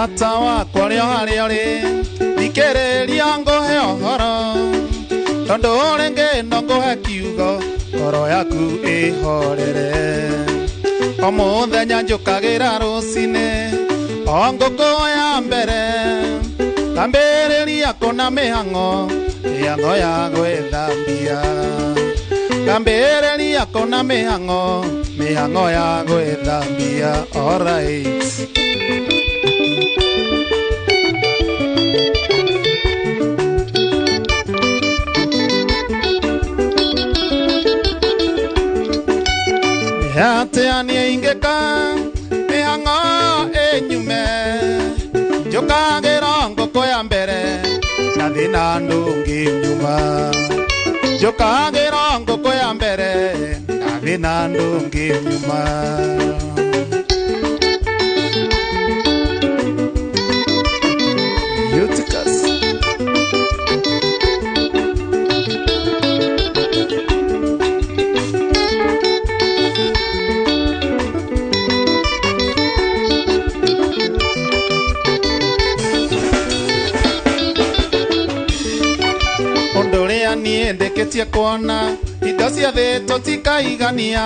Murata wakwa ri hari uri thikiriria nguhe ohoro tondu ringi no nguhe kiugo ngoro yaku ihorere o muthenya njukagira rucini o nguku ya mbere ngambiriria kuna mihango ya gwithambia ngambiriria kuna mihango ya gwithambia. Alright. Yateanie ingeka mihango enyume njukagira nguku ya mbere na thina ndungi nyuma njukagira nguku ya mbere na thina ndungi nyuma. Eutychus unduria nie ndeketie kuona indo cia thi tutikaigania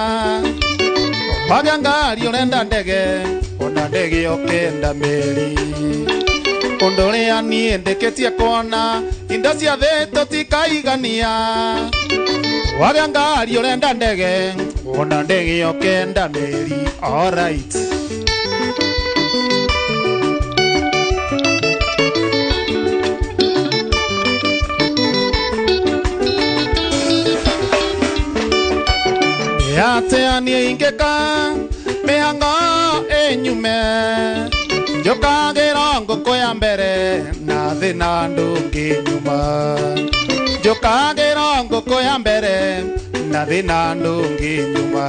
waga ngari urenda ndege ona ndege ukenda meri. Unduria nie ndeketie kuona indo cia thi tutikaigania waga ngari urenda ndege ona ndege ukenda meri. Alright. Yateanie ingeka mihango enyume njukagira nguku ya mbere na thina ndungi nyuma njukagira nguku ya mbere na thina ndungi nyuma.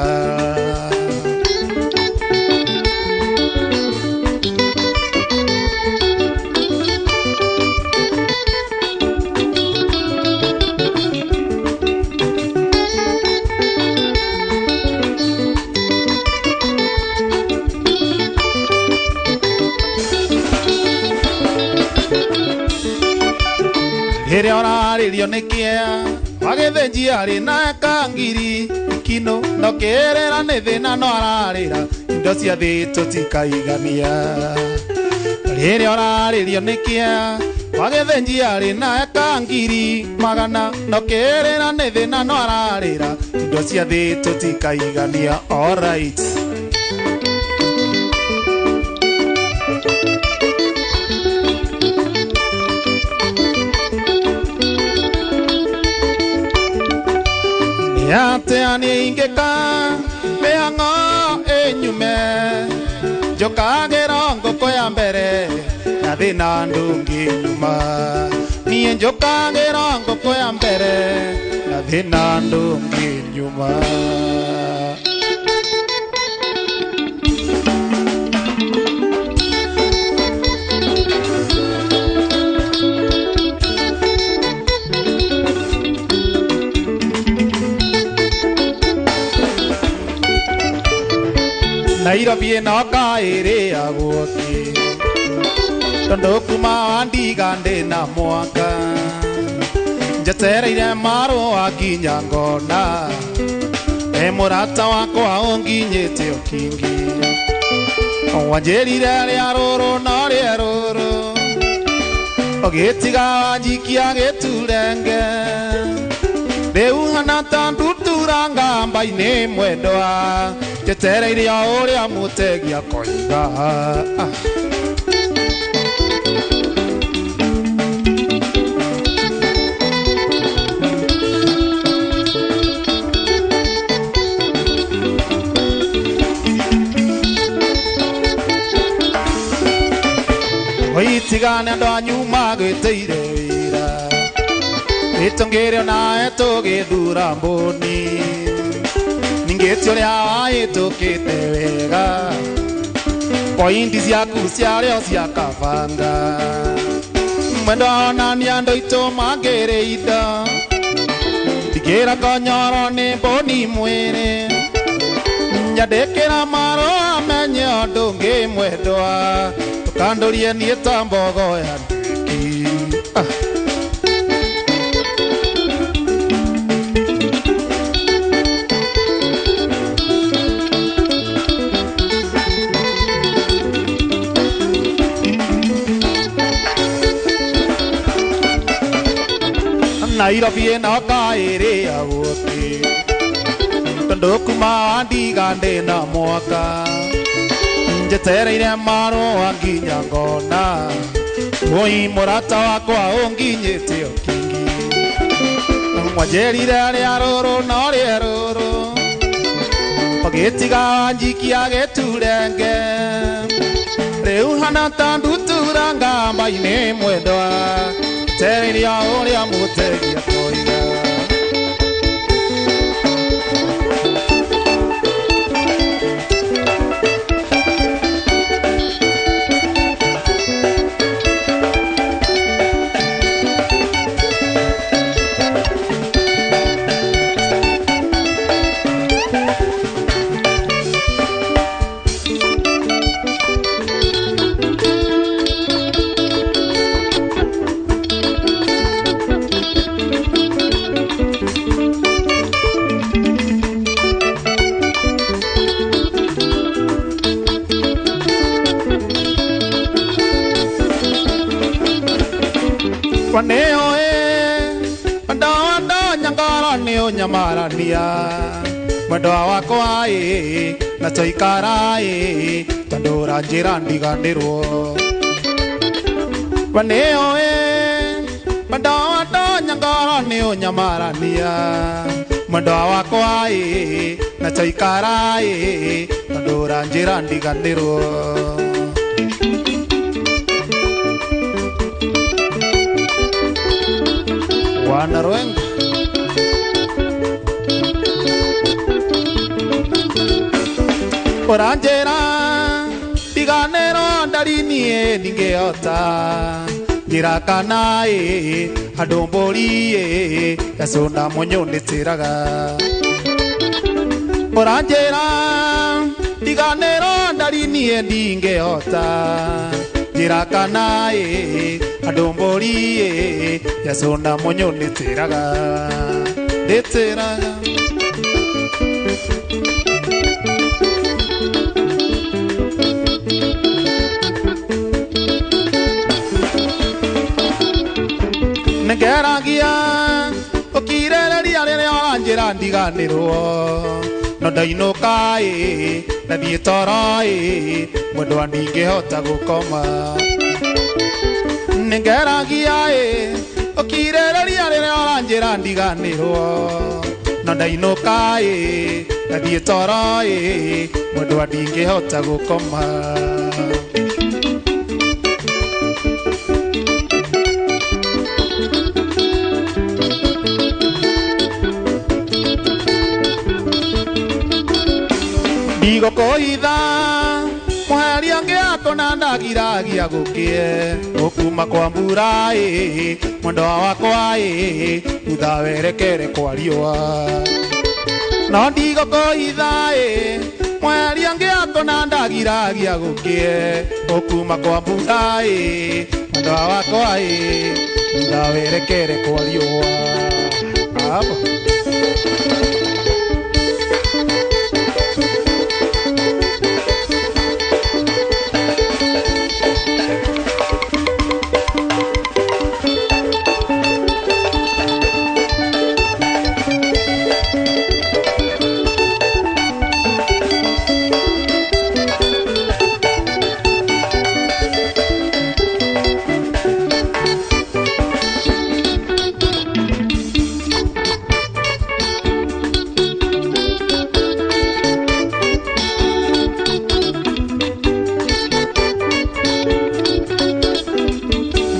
Hiri oraririo ni kia wagithenji ari na kangiri ikino no kirera ni thina no ararira indo cia thi tutikaigania. Hiri oraririo ni kia wagithenji ari na kangiri magana no kirera ni thina no ararira indo cia thi tutikaigania. Alright. Yateanie ingeka mihango enyume njukagira nguku ya mbere na thina ndungi nyuma nie njukagira nguku ya mbere na thina ndungi nyuma. Nairobi no kairi aguoki tondu kuma ndiga ndi na mwaka njetereire marua nginya ngona murata wakwa unginyite ukingi wanjirire ria ruru no ria ruru ogitiga wanjikia giturenge riu hana ta nduturanga mbaini mwendwa njetereire uria mutegia koiga. Oitigane andu anyu magwiteire wira itongerio nae tugithura mbuni ningeti uria waitukite wega pointi ciaku ciario cia kabanga mwendo onania andu itu magiriida ndigira konyoro ni mbuni mwiri nyandikira marua menye undu ngi mwendwa kandorie nie tambogo ya Nairobi na kaere ya wote Tandokuma ndigande na mwaka Njetereire maro wanginya ngona Moi murata wakwa unginyete okingi Mwajerire ari aroro na ari aroro Pagetiga njikia geturenge Reu hana tanduturanga mbaine mwedwa Tereire ya ori amutegia toiga Neo anda nyangara neo nyamarania mwendo wakwa na toikara tandora njira ndigandirwo neo anda nyangara neo nyamarania mwendo wakwa na toikara tandora njira ndigandirwo Wanaruenga Oranjera Diganero ndarinie ningeota Jirakana Adombori Yasona monyone tiraga Oranjera Diganero ndarinie ningeota Jirakana Adombori Yasona monyone tiraga Deteraga Negeragia Okireri arere oranjera ndiganirwo No ndainoka na thietara mwendo ndingehota gukoma Negeragia Okireri arere oranjera ndiganirwo No ndainoka na thietara mwendo ndingehota gukoma Digo koitha Mweri angeako na ndagiragia gukie Okuma kwa mbura mwendo wakwa uthawerekere kwa riua No digo koitha Mweri angeako na ndagiragia gukie Okuma kwa mbura mwendo wakwa uthawerekere kwa riua Abo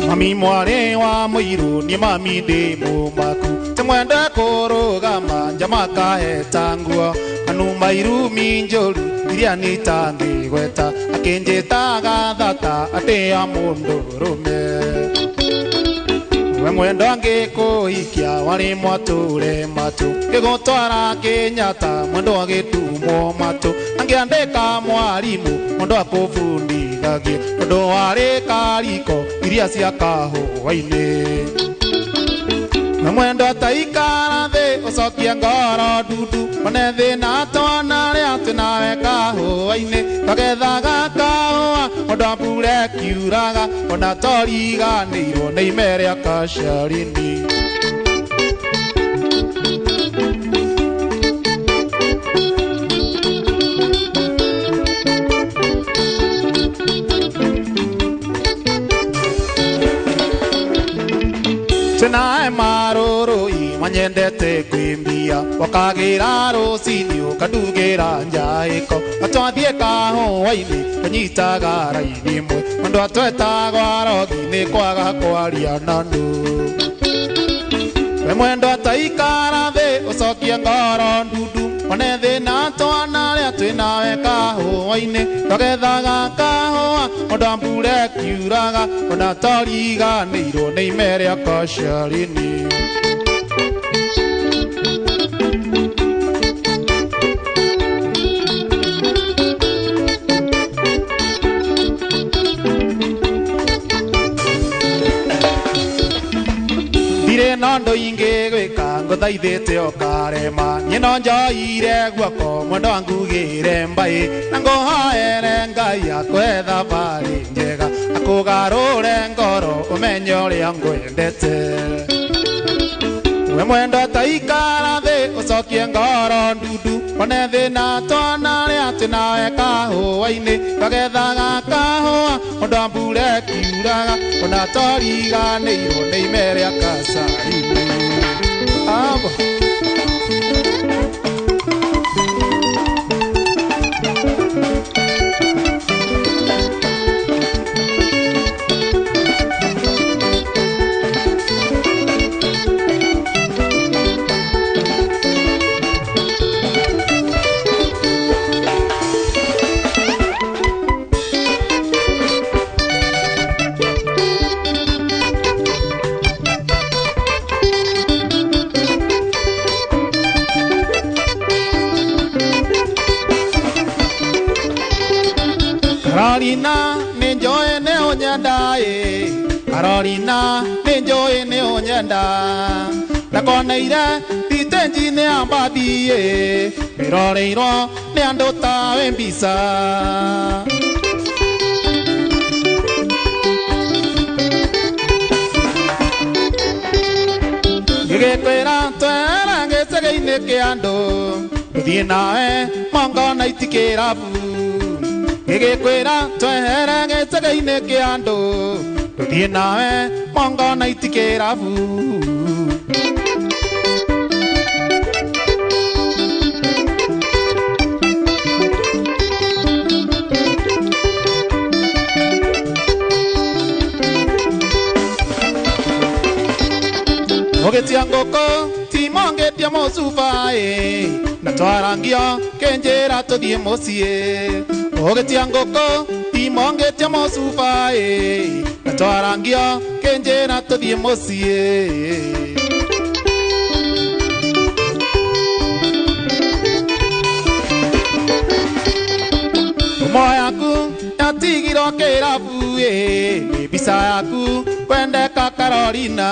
Mami mware wa muiru ni mami de mumaku Temwenda korogama njamaka hetanguo Anu mairu minjoru iria nitangi gweta Akenjeta gathata atea mundu rume we mwendo ngikuhikia wari mwature matu gigutwara Kenyatta mwendo gitumo matu angiandika mwarimu mwendo akubundithagia tondu wari kariko iria cia kahũa-inĩ we mwendo taikara thĩ ũcokie ngoro ndundu one thĩna twana rĩa twĩnawe kahũa-inĩ twagethaga kahũa mwendo mbura ĩkiuraga ona toriganĩirwo nĩ ime rĩa Kasharini Tena maroro manyendete kwimbia wakagira rũcinĩ ũkandugira njaĩko atwathie kahũa-inĩ kanyitaga raini imwe andũ atwetagwo arogi nĩ kwaga kwaria na andũ we mwendo ataikara thĩ ũcokie ngoro ndundu one thĩna twana rĩa twĩnawe kahũa-inĩ twagethaga kahũa ona mbura ĩkiuraga ona toriganĩirwo nĩ ime rĩa Kasharini Nondo inge gwika nguthaithite okarema nyino njoire guoko mwendo angugire mbai na nguhoere Ngai akwe thabari njega akugarure ngoro umenye uria ngwendete we mwendo ataikara thĩ ũcokie ngoro ndundu one thĩna twana rĩa twĩnawe kahũa-inĩ twagethaga kahũa ona mbura ĩkiuraga ona toriganĩirwo nĩ ime rĩa Kasharini Carolina ninjoe ne onyandai Carolina ninjoe ne onyanda na koneire titenji ne ambadie miroreiro ne andota embisa Gegekwera twera ngecege-inĩ kĩa andũ gũthiĩ nawe mongo na itikĩrabu Gegekwera twera ngecege-inĩ kĩa andũ gũthiĩ nawe mongo na itikĩrabu Ogetia ngoko timongetia mosubae na twarangio kenjera tuthie mucie Ogetia ngoko timongetia mosubae na twarangio kenjera tuthie mucie Moyaku yatigiro kirabu bisa yaku kwendeka Carolina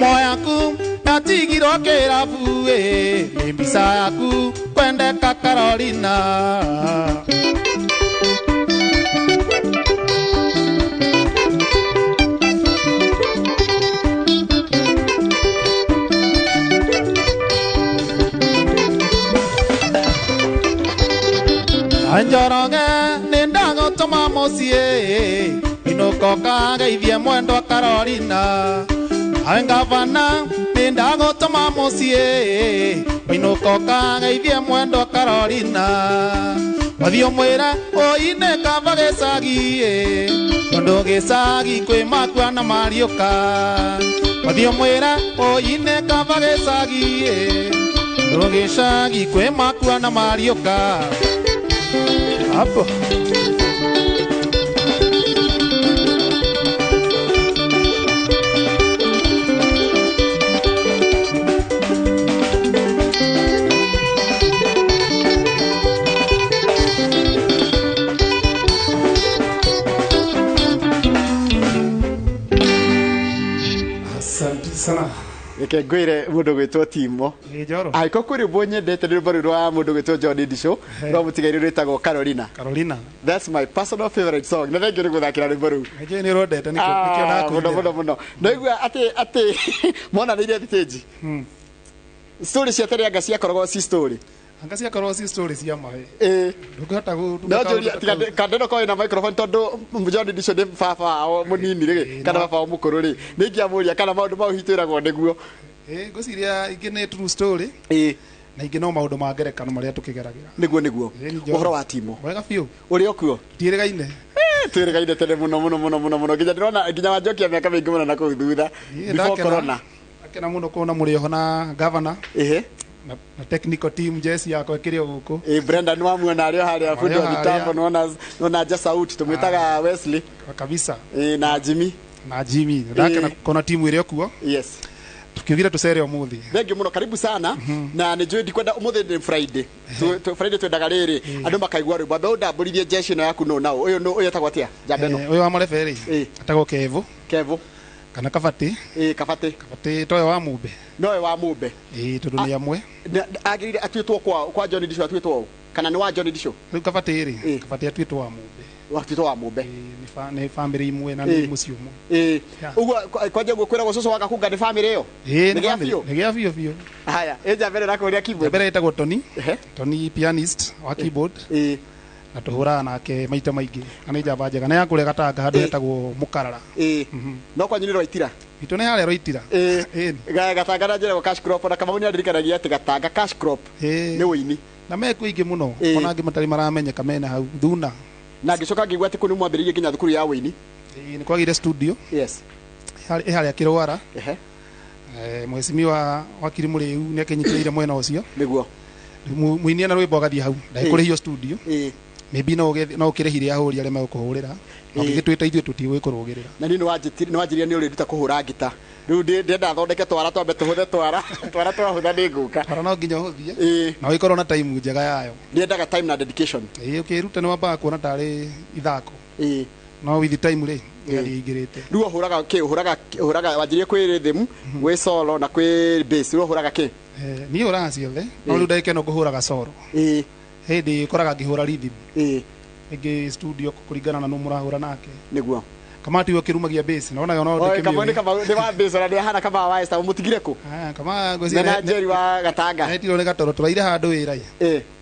Moyaku yatigiro kirabu bisa yaku kwendeka Carolina Anjoronge nindago toma mocie inokoka geithie mwendo Carolina Angavana nindago toma mocie inokoka geithie mwendo Carolina Wathio mwera oine kava gecagie Tondo gecagi kwe makwa na marioka Wathio mwera oine kava gecagie Tondo gecagi kwe makwa na marioka Hapo sana reke ngwire mundu gwitwo Timo Njoro aiko kuri bonyendete ni rwimbo rwa mundu gwitwo John Disho rwa mutigairi rwitagwo Carolina. That's my personal favorite song. Na thengi ni guthakira rwimbo ru nje ni rodete nikio naku muno ndaigua ati mona ni ile stage story cia tere anga cia korogo si story anga cia korogo si story cia mahe ndukata kandeno ko ina microphone tondu John Disho ni baba o munini ri kana baba o mukuru ri ningia muria kana maundu mau hitwiragwo niguo ngociria ingi ni true story na ingi no maundu ma ngerekano maria tukigeragira niguo uhoro wa Timo wega fiu uri okuo tiregaine twirigaine tene muno nginya ndirona nginya wanjokia miaka mingi muno na kuu thutha before corona akena muno kuona muri ho na governor na technical team Jesse yako kirio guku Brenda ni wamuona ario haria fundi wa mitambo nona ja sauti tumwitaga Wesley kabisa na Jimmy ndake na kona timu ile kuo yes tukivira tusere umuthi thengi muno karibu sana na ni jwe ndikwenda umuthi ni Friday Friday twendaga riri andu makaigwa rwimbo ambe undamburithie jeshi no yaku no nao uyu yetagwo atia jambeno uyu wa mareferi atagwo Kevo kana Kabati Kabati toyo wa Mumbe noyo wa Mumbe tondu ni amwe agirire atwitwo kwa John Disho atwitwo kana ni wa John Disho riu Kabati atwitwo wa Mumbe watwitwo wa Mumbe ni family imwe na ni mucio umwe uguo kwaje gukwira gucucu waka kunga ni family iyo ni gia fio haya eja mbere nakuria keyboard mbere etagwo Tony pianist wa keyboard na tuhura nake maita maingi ani jamba njega na yakure gatanga handu etagwo Mukarara no kwa nyiniro itira itu ne hale roitira gatanga na njira cash crop na kama unia ndirikanagia ati gatanga cash crop ni wini na meku ingi muno ona ngi matari maramenyeka mena hau thuna na ngicoka ngigwa ati kuni mwambiririe kinya thukuru ya wini ni kwagire studio yes hali akirwara mwesimiwa wakiri muriu ni akinyitire mwena ucio niguo muinia na rwimbo gathie hau ndaikure hiyo studio maybe no kirehire ahuri aria megukuhurira ngigitwita ithuĩ tutigwikurugirira na ni wanjiria ni uriruta kuhura ngita riu ndenda thondeke twara twambe tuhuthe twara twahutha ni nguka twara no nginya uhuthie na wikorwo na time njega yayo ndiendaga time na dedication ukiruta ni wambaga kuona tari ithako no with time ri ingirite riu uhuraga wanjirie kwi rhythm gwi solo na kwi bass riu uhuraga ki ni uraga ciothe no riu ndaike no kuhuraga solo hindi koraga ngihura rhythm ingi studio kuringana na no murahura nake niguo Kamati wakirumagia bass naona yo no ndike kama ni wa bass na ndihana kama wa Esther mutigire ku kama ngozi na Jerry wa gatanga tiro ne gatoro turaire handu wira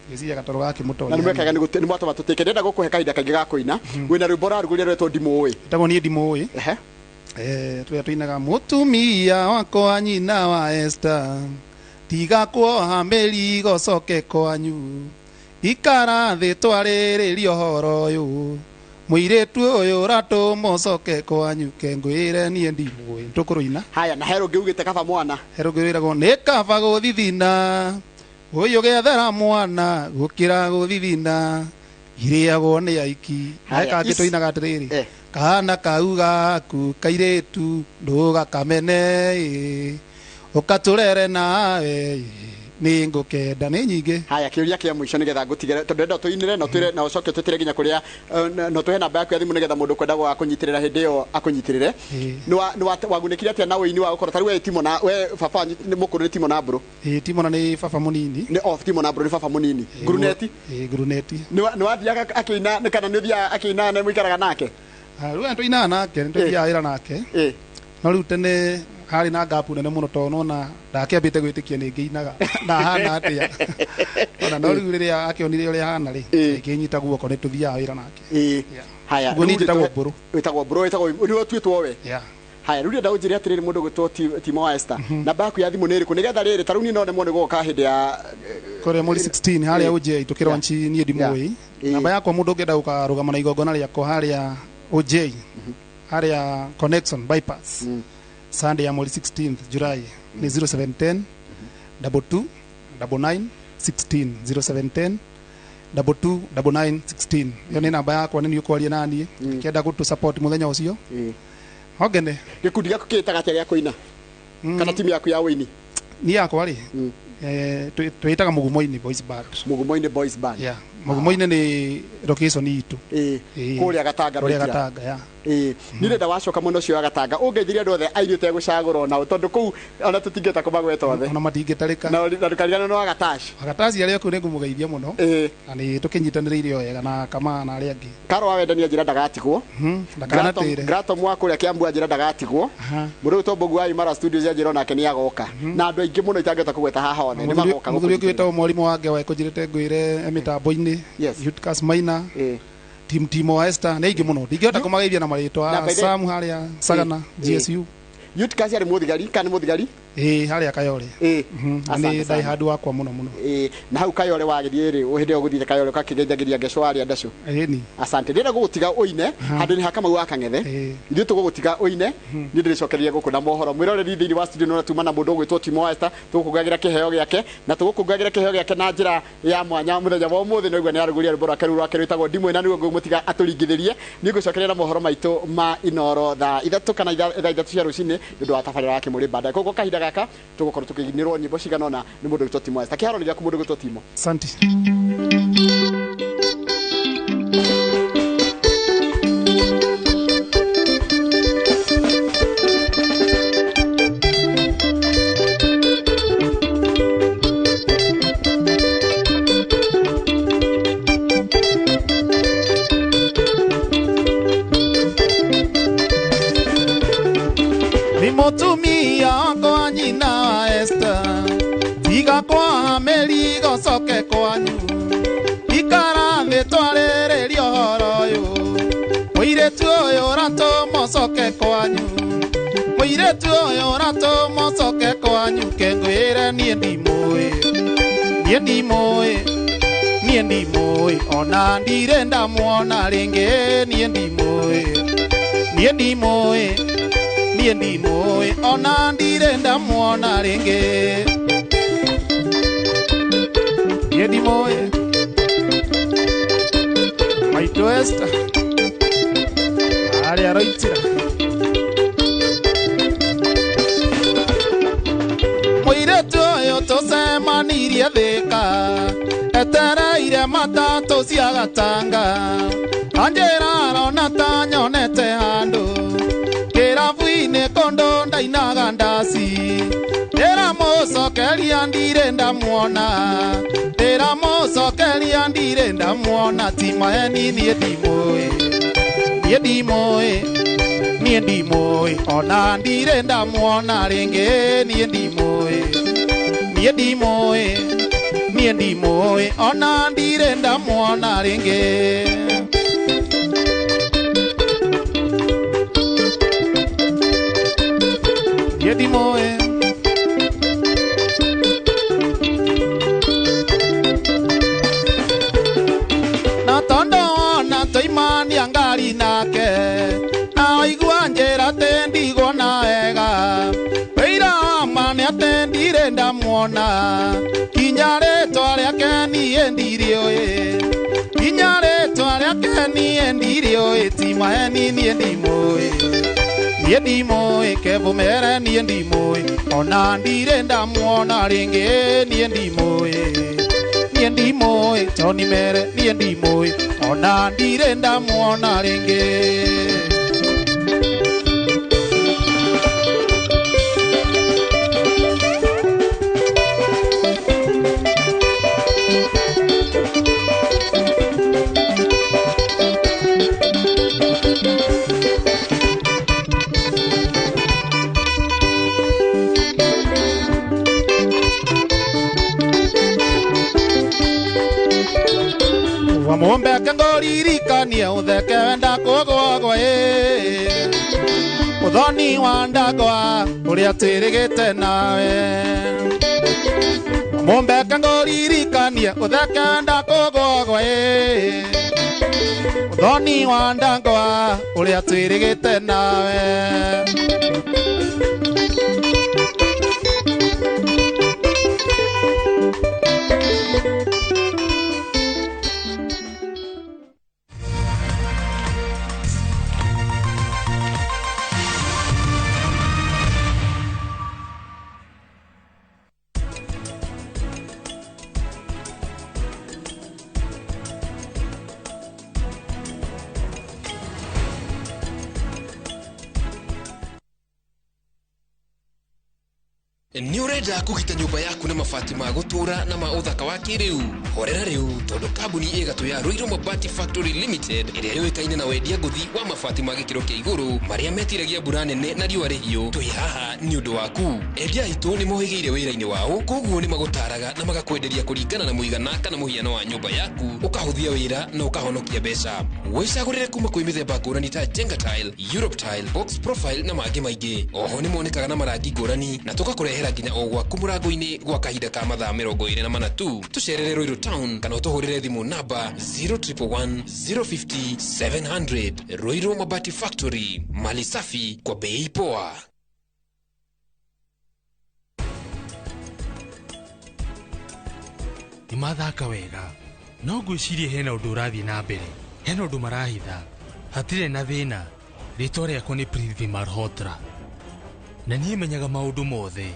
ngizia gatoro gake mutonya na nimwekaga ni mwatu matutike ndenda gukuhe kaida kangi ga kuina wina rwimbo ra ruguria rwetwo Ndimũĩ tagwo ni Ndimũĩ tuya tuinaga mutumia wako nyina wa Esther tiga kuoha meri gocoke kwanyu ikara thi twarĩrĩrio horo uyu muiretu uyu ratu mocoke kwanyu kengwire nie Ndimũĩ tukuruina haya na hero ngiugite kaba mwana hero ngiragwo ni kaba guthithina uyu gethera mwana gukira guthithina iriagwo ni aiki eka ngitũinaga atiriri kana kauga ku kairetu nduga kamene ukaturere nawe ni ngukenda ni nyingi haya kiuria kia mwisho nigetha ngutigere tondu ndenda tuinire no twire na ucoke tutire nginya kuria no tuhe namba yaku ya thimu nigetha mundu kwenda gwa kunyitirira hindi yo akunyitirire ni wagunikire atia na wini wa ukora tari we Timo na we baba ni mukuru ni Timo na bro Timo na ni baba munini ni off Timo na bro ni baba munini gruneti ni wathiaga akina kana ni thia akina na mwikaraga nake riu tuina nake ni tuthia wira nake no riu tene hari na gapu nene muno to nona ndakiambite gwitikia ni ngiinaga na hana atia ona no riu riria akionire uria hana ri nginyita guoko ni tuthia wira nake haya ngoni nditagwo bro witagwo ni twitwo we haya riu nda unjire atiriri mundu gwitwo Timo wa Esther namba yaku ya thimu ni riku nigetha riri taruni no nemo ni goka hindi ya kore mweri 16 haria uje itukirwa nchi ni Ndimũĩ namba yakwa mundu ngenda ukarugama na igongona riako haria uje haria connection bypass Sunday ya mweri 16th July ni 0710 22 99 16 0710 22 99 16 yo ni namba yakwa ni ukwaria nani kienda gutu support muthenya ucio ogene gikundi giaku kitaga atia gia kuina kana timu yaku ya wini ni yakwa ri twitaga Mugumo-ini Boys Band. Mugumo-ini Boys Band. Yeah. Mugumo-ini ni location itu. Kuria Gatanga Kuria Gatanga, yeah. Nire da wacoka muno cio Gatanga ungeithirie andu othe aini utegucagurwo nao tondu kuu ona tutingeta kumagweta othe ona matingitarika na ndukarigana no Agataci aria kuu ningumugeithia muno na ni tukinyitaniriire wega na kama na aria angi Karo awendania njira ndagatigwo ndakanatire Grato mwakuria Kiambu njira ndagatigwo mundu Tombogu wa Imara Studios njira onake ni agoka na andu aingi muno itangeta kugweta haha othe ni magoka muthuri ukiwetwo mwarimu wange wa kunjirite ngwire emitambo-ini Eutychus Maina Timo wa Esther na ingi muno ndingihota kumageithia na maritwa Sam haria Sagana GSU Eutychus ari muthigari kana muthigari haria Kayole ni dai hard wakwa muno muno na hau Kayole wagithie ri uhinde uguthire Kayole kakigenjagiria ngecwaria ndacu ni asante ndira gugutiga uine handu ni hakama wa Kang'ethe ithu tugugutiga uine ni ndiricokeria guku na mohoro mwiroreri thiini wa studio no tuma na mundu gwitwo Timo wa Esther tugukugagira kiheo giake na tugukugagira kiheo giake na njira ya mwanya muthenya wa umuthi no igwa ni aruguria rwimbo rwake rwake rwitagwo ndimwe na niwe ngumutiga aturingithirie ni ngucokeria na mohoro maitu ma inoro thaa ithatu kana thaa ithatu cia rucini ndu wa tabarira yake muri banda koko kahinda gaka tugukorwo tukiginirwo nyimbo ciganona ni mundu gwitwo Timo wa Esther kiharo ni giaku mundu gwitwo Timo asante Motumia kwa nyina Esther tiga kwa meri gocoke kwanyu ikara thitwarererio horo uyu muiretu uyu rato mocoke kwanyu muiretu uyu rato mocoke kwanyu kengwire nie ndimui ona ndire ndamuona ringi nie ndimui ona ndire ndamuona ringi nie ndimui maitu Esther aria roitira muiretu uyu tucemanirie thika etereire matatu cia Gatanga anjira arona ta nyonete handu kirabu-ini kondo ndainaga ndaci ndira mucokeria ndire ndamuona ti maheni nie ndimui ona ndire ndamuona ringi nie ndimui ona ndire ndamuona ringi ndimui na tondo ona toimania ngari nake na igua njira tendigwo na wega wira mane atendire ndamuona kinya ritwa riake nie ndirio ti maheni nie ndimui kevumere nie ndimui ona ndire ndamuona ringi nie ndimui Tony mere nie ndimui ona ndire ndamuona ringi Wamombe kangoririkanie utheke wenda kugwagwa uthoni wa ndagwa uria twirigite nawe Wamombe kangoririkanie utheke wenda kugwagwa uthoni wa ndagwa uria twirigite nawe Ni urenda kugita nyumba yaku na mabati ma gutura na ma uthaka wa kiriu. Horera riu tondu kambuni igatu ya Ruiru Mabati Factory Limited iria yoikaine na wendia nguthi wa mabati ma gikiro kia iguru maria metiragia mbura nene na riua rihio. Twi haha ni undu waku. Endia itu ni mohigeire wira-ini wao, koguo ni magutaraga na magakwenderia kuringana na muigana kana muhiano wa nyumba yaku, ukahuthia wira na ukahonokia mbeca. Wicagurire kuma kwi mithemba ngurani ta Jenga Tile, Europe Tile, Box Profile na mangi maingi. Oho ni monekaga na marangi ngurani na tugakurehera nginya o gwaku murango-ini gwa kahinda ka mathaa 24 tu. Tucerere Ruiru Town kana utuhurire thimu namba 0111 050 700. Ruiru Mabati Factory, mali safi kwa bei poa. Nimathaka wega no ngwicirie hena undu urathii na mbere, hena undu marahitha, hatire na thina. Ritwa riakwa ni Prithvi Malhotra na niĩ menyaga maundu mothe.